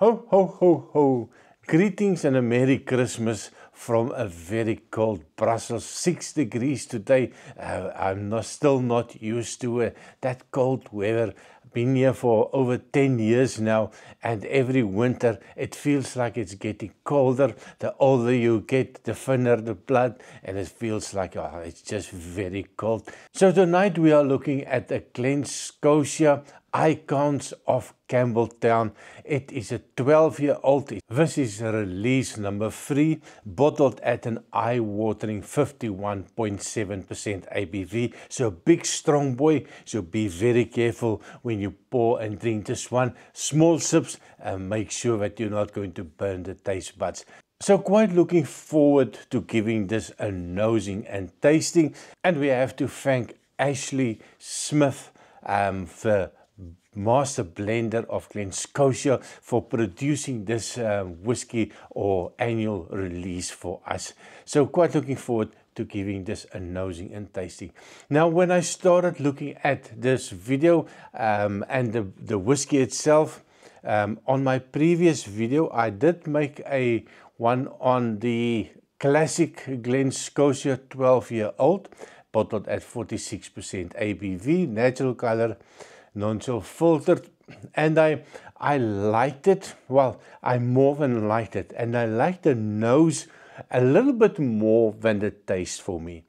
Ho, ho, ho, ho. Greetings and a Merry Christmas from a very cold Brussels. 6 degrees today. I'm still not used to that cold weather. Been here for over 10 years now, and every winter it feels like it's getting colder. The older you get, the thinner the blood, and it feels like it's just very cold. So tonight we are looking at the Glen Scotia Icons of Campbelltown. It is a 12-year-old. This is release number 3, bottled at an eye-watering 51.7% ABV. So big, strong boy. So be very careful when you pour and drink this one. Small sips, and make sure that you're not going to burn the taste buds. So quite looking forward to giving this a nosing and tasting. And we have to thank Ashley Smith, the master blender of Glen Scotia, for producing this whiskey or annual release for us. So quite looking forward to giving this a nosing and tasting. Now, when I started looking at this video and the whiskey itself, on my previous video, I did make a one on the classic Glen Scotia 12-year-old, bottled at 46% ABV, natural color, non-chill filtered, and I liked it. Well, I more than liked it, and I liked the nose a little bit more than the taste for me.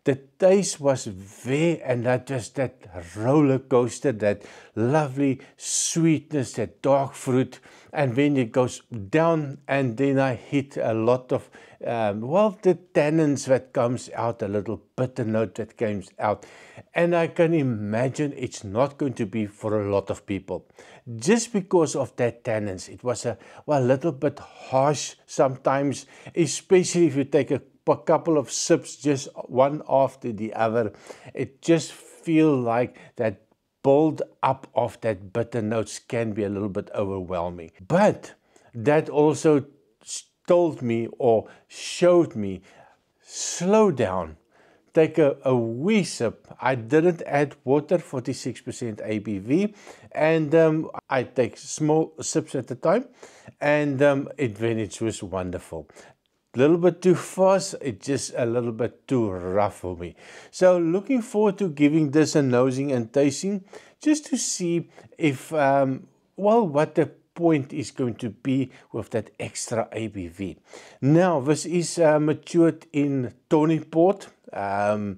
The taste was there, and that just that roller coaster, that lovely sweetness, that dark fruit, and then it goes down, and then I hit a lot of the tannins that comes out, a little bitter note that comes out, and I can imagine it's not going to be for a lot of people, just because of that tannins. It was a little bit harsh sometimes, especially if you take a couple of sips, just one after the other. It just feel like that build up of that bitter notes can be a little bit overwhelming. But that also told me or showed me, slow down, take a wee sip. I didn't add water, 46% ABV, and I take small sips at a time, and it was wonderful. A little bit too fast, it's just a little bit too rough for me. So looking forward to giving this a nosing and tasting, just to see if, what the point is going to be with that extra ABV. Now, this is matured in Tawny Port, and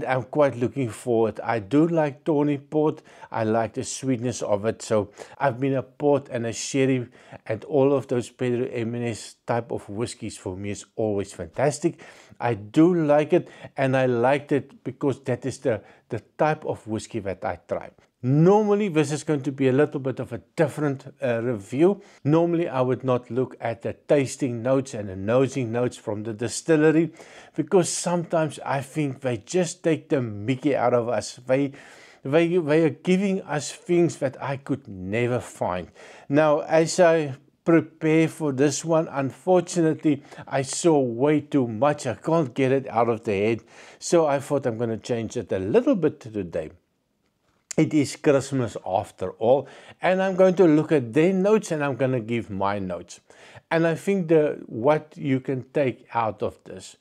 I'm quite looking forward. I do like Tawny Port. I like the sweetness of it. So I've been a port and a sherry, and all of those Pedro Ximénez type of whiskies for me is always fantastic. I do like it, and I liked it because that is the type of whiskey that I try. Normally, this is going to be a little bit of a different review. Normally, I would not look at the tasting notes and the nosing notes from the distillery, because sometimes I think they just take the mickey out of us. They are giving us things that I could never find. Now, as I prepare for this one, unfortunately, I saw way too much. I can't get it out of the head. So I thought I'm going to change it a little bit today. It is Christmas after all, and I'm going to look at their notes and I'm going to give my notes. And I think what you can take out of this,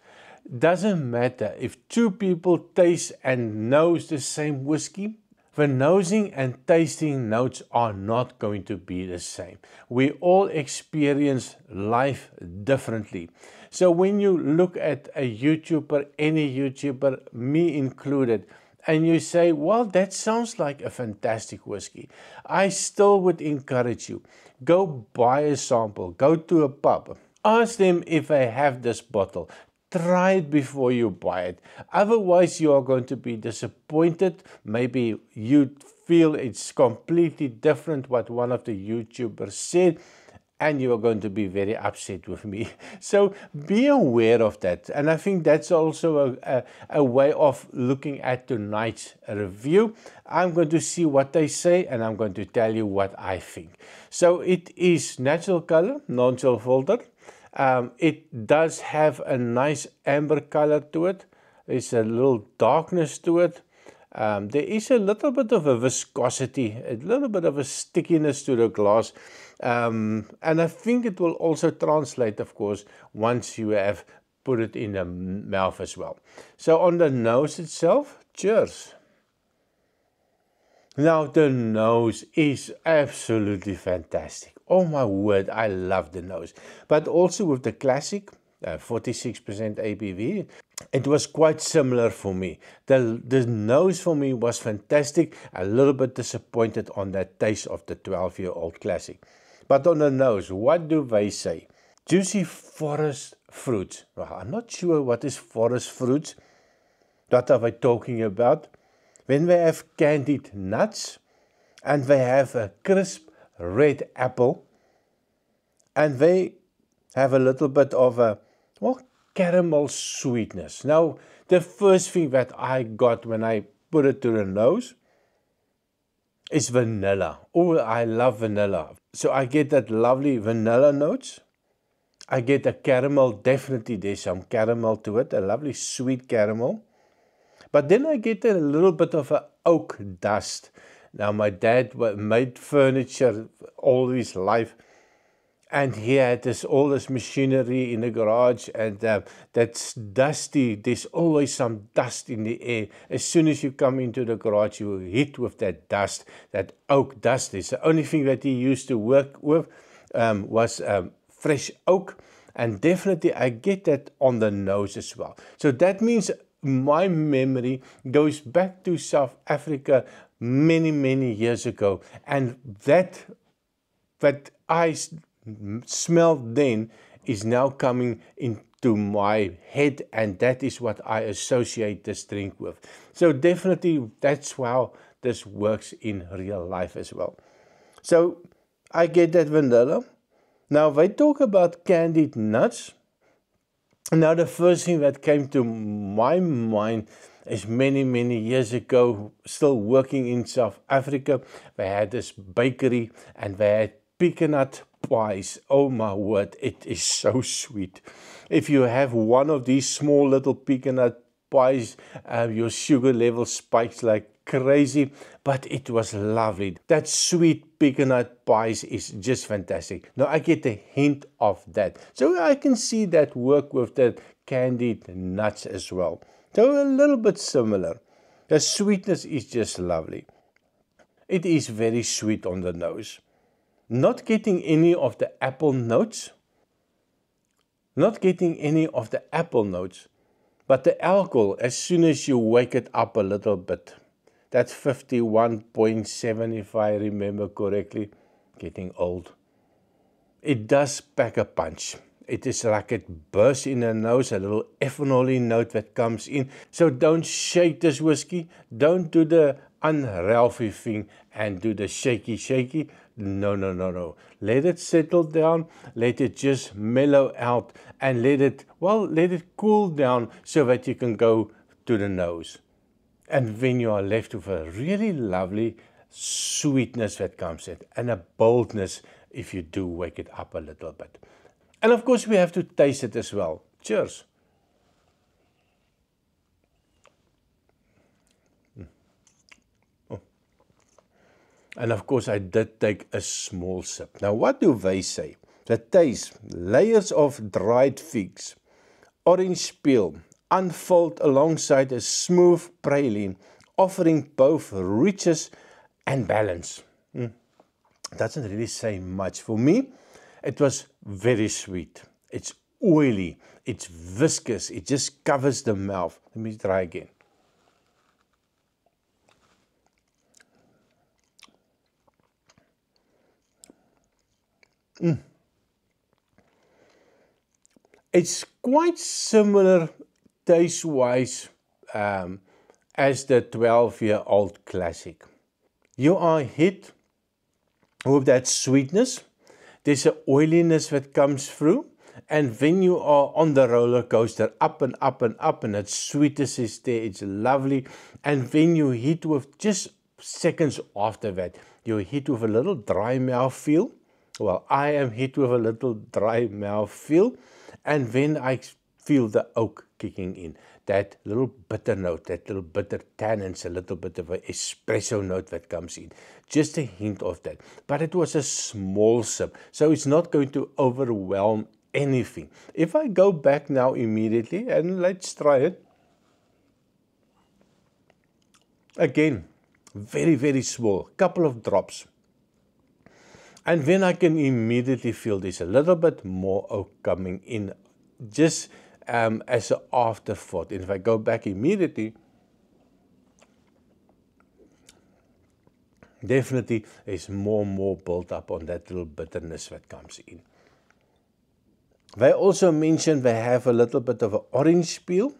doesn't matter if two people taste and nose the same whiskey, the nosing and tasting notes are not going to be the same. We all experience life differently. So when you look at a YouTuber, any YouTuber, me included, and you say, well, that sounds like a fantastic whiskey, I still would encourage you, go buy a sample, go to a pub, ask them if they have this bottle, try it before you buy it. Otherwise, you are going to be disappointed. Maybe you feel it's completely different what one of the YouTubers said, and you are going to be very upset with me. So be aware of that. And I think that's also a way of looking at tonight's review. I'm going to see what they say, and I'm going to tell you what I think. So it is natural color, non-chill filtered. It does have a nice amber color to it. There's a little darkness to it. There is a little bit of a viscosity, a little bit of a stickiness to the glass. And I think it will also translate, of course, once you have put it in the mouth as well. So on the nose itself, cheers. Now the nose is absolutely fantastic. Oh my word, I love the nose. But also with the classic, 46% ABV, it was quite similar for me. The nose for me was fantastic. A little bit disappointed on that taste of the 12-year-old classic. But on the nose, what do they say? Juicy forest fruits. Well, I'm not sure what is forest fruits. What are they talking about? When they have candied nuts and they have a crisp red apple and they have a little bit of a, well, caramel sweetness. Now, the first thing that I got when I put it to the nose is vanilla. Oh, I love vanilla. So I get that lovely vanilla notes. I get a caramel, definitely there's some caramel to it, a lovely sweet caramel. But then I get a little bit of a oak dust. Now my dad made furniture all his life, and he had all this machinery in the garage, and that's dusty. There's always some dust in the air. As soon as you come into the garage, you hit with that dust, that oak dust. It's the only thing that he used to work with was fresh oak, and definitely I get that on the nose as well. So that means my memory goes back to South Africa many years ago, and that I smelled then is now coming into my head, and that is what I associate this drink with. So definitely that's how this works in real life as well. So I get that vanilla. Now they talk about candied nuts. Now the first thing that came to my mind is many years ago, still working in South Africa, they had this bakery and they had pecanut pies. Oh my word, it is so sweet. If you have one of these small little pecanut pies, your sugar level spikes like crazy, but it was lovely. That sweet pecanut pies is just fantastic. Now I get a hint of that. So I can see that work with the candied nuts as well. So a little bit similar. The sweetness is just lovely. It is very sweet on the nose. Not getting any of the apple notes. Not getting any of the apple notes. But the alcohol, as soon as you wake it up a little bit, that's 51.7 if I remember correctly. Getting old. It does pack a punch. It is like it bursts in the nose, a little ethanol note that comes in. So don't shake this whiskey. Don't do the unhealthy thing and do the shaky. No. Let it settle down. Let it just mellow out and let it cool down so that you can go to the nose. And then you are left with a really lovely sweetness that comes in and a boldness if you do wake it up a little bit. And of course we have to taste it as well. Cheers. Oh. And of course I did take a small sip. Now what do they say? The taste, layers of dried figs, orange peel, unfold alongside a smooth praline, offering both richness and balance. Doesn't really say much. For me, it was very sweet. It's oily. It's viscous. It just covers the mouth. Let me try again. It's quite similar taste-wise as the 12-year-old classic. You are hit with that sweetness. There's an oiliness that comes through, and when you are on the roller coaster, up and up and up, and that sweetness is there, it's lovely. And when you hit with, just seconds after that, you hit with a little dry mouth feel. Well, I am hit with a little dry mouth feel, and then I feel the oak kicking in. that little bitter note, that little bitter tannins, a little bit of an espresso note that comes in. Just a hint of that. But it was a small sip, so it's not going to overwhelm anything. If I go back now immediately, and let's try it. Again, very, very small, couple of drops. And then I can immediately feel there's a little bit more oak coming in, just as an afterthought. And if I go back immediately, definitely there's more built up on that little bitterness that comes in. They also mentioned they have a little bit of an orange peel.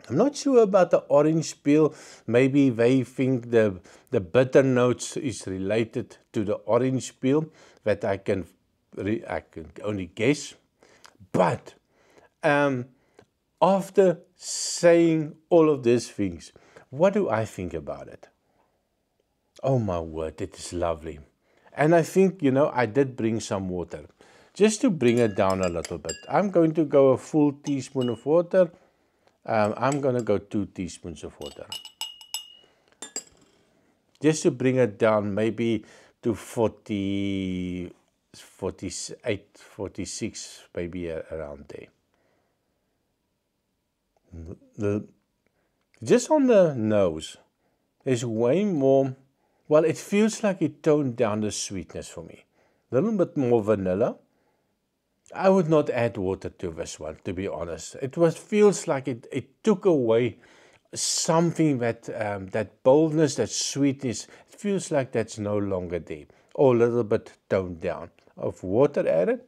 I'm not sure about the orange peel. Maybe they think the bitter notes is related to the orange peel, that I can only guess. But after saying all of these things, what do I think about it? Oh my word, it is lovely. And I think, you know, I did bring some water, just to bring it down a little bit. I'm going to go a full teaspoon of water. I'm going to go 2 teaspoons of water. Just to bring it down maybe to 40, 48, 46, maybe around there. Just on the nose, there's way more, well, it feels like it toned down the sweetness for me. A little bit more vanilla. I would not add water to this one, to be honest. It feels like it took away something that that boldness, that sweetness. It feels like that's no longer there, or a little bit toned down. Of water added.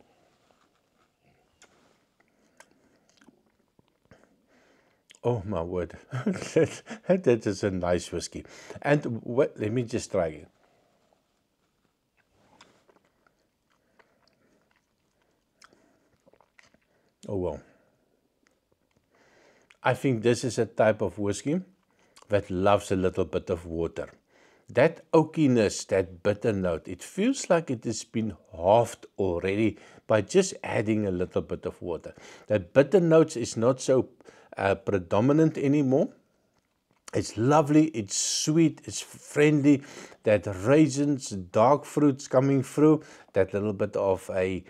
Oh my word, that is a nice whiskey. And let me just try it. Oh well. I think this is a type of whiskey that loves a little bit of water. That oakiness, that bitter note, it feels like it has been halved already by just adding a little bit of water. That bitter notes is not so predominant anymore. It's lovely, it's sweet, it's friendly. That raisins, dark fruits coming through, that little bit of a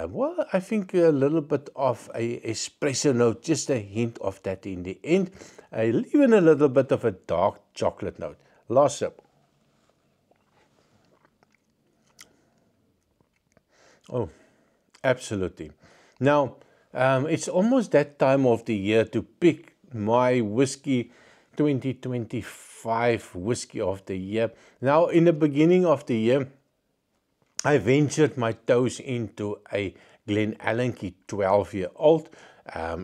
well, I think a little bit of a espresso note, just a hint of that in the end. Even a little bit of a dark chocolate note. Last sip. Oh, absolutely. Now, it's almost that time of the year to pick my whiskey 2025 whiskey of the year. Now, in the beginning of the year, I ventured my toes into a Glenallachie 12-year-old.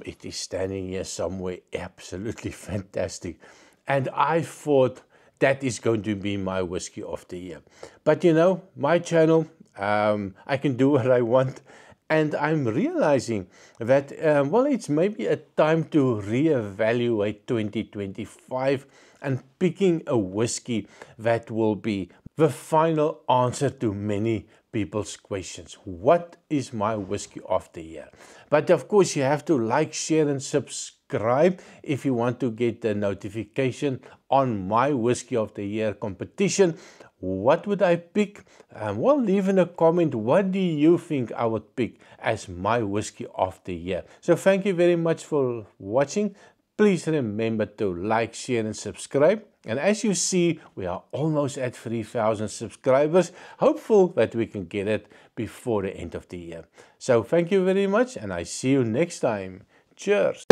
It is standing here somewhere, absolutely fantastic. And I thought that is going to be my whiskey of the year. But you know, my channel, I can do what I want. And I'm realizing that, well, it's maybe a time to reevaluate 2025 and picking a whiskey that will be the final answer to many people's questions. What is my whiskey of the year? But of course, you have to like, share, and subscribe if you want to get the notification on my whiskey of the year competition. What would I pick? Well, leave in a comment, what do you think I would pick as my whiskey of the year? So thank you very much for watching. Please remember to like, share, and subscribe. And as you see, we are almost at 3,000 subscribers. Hopeful that we can get it before the end of the year. So thank you very much, and I see you next time. Cheers.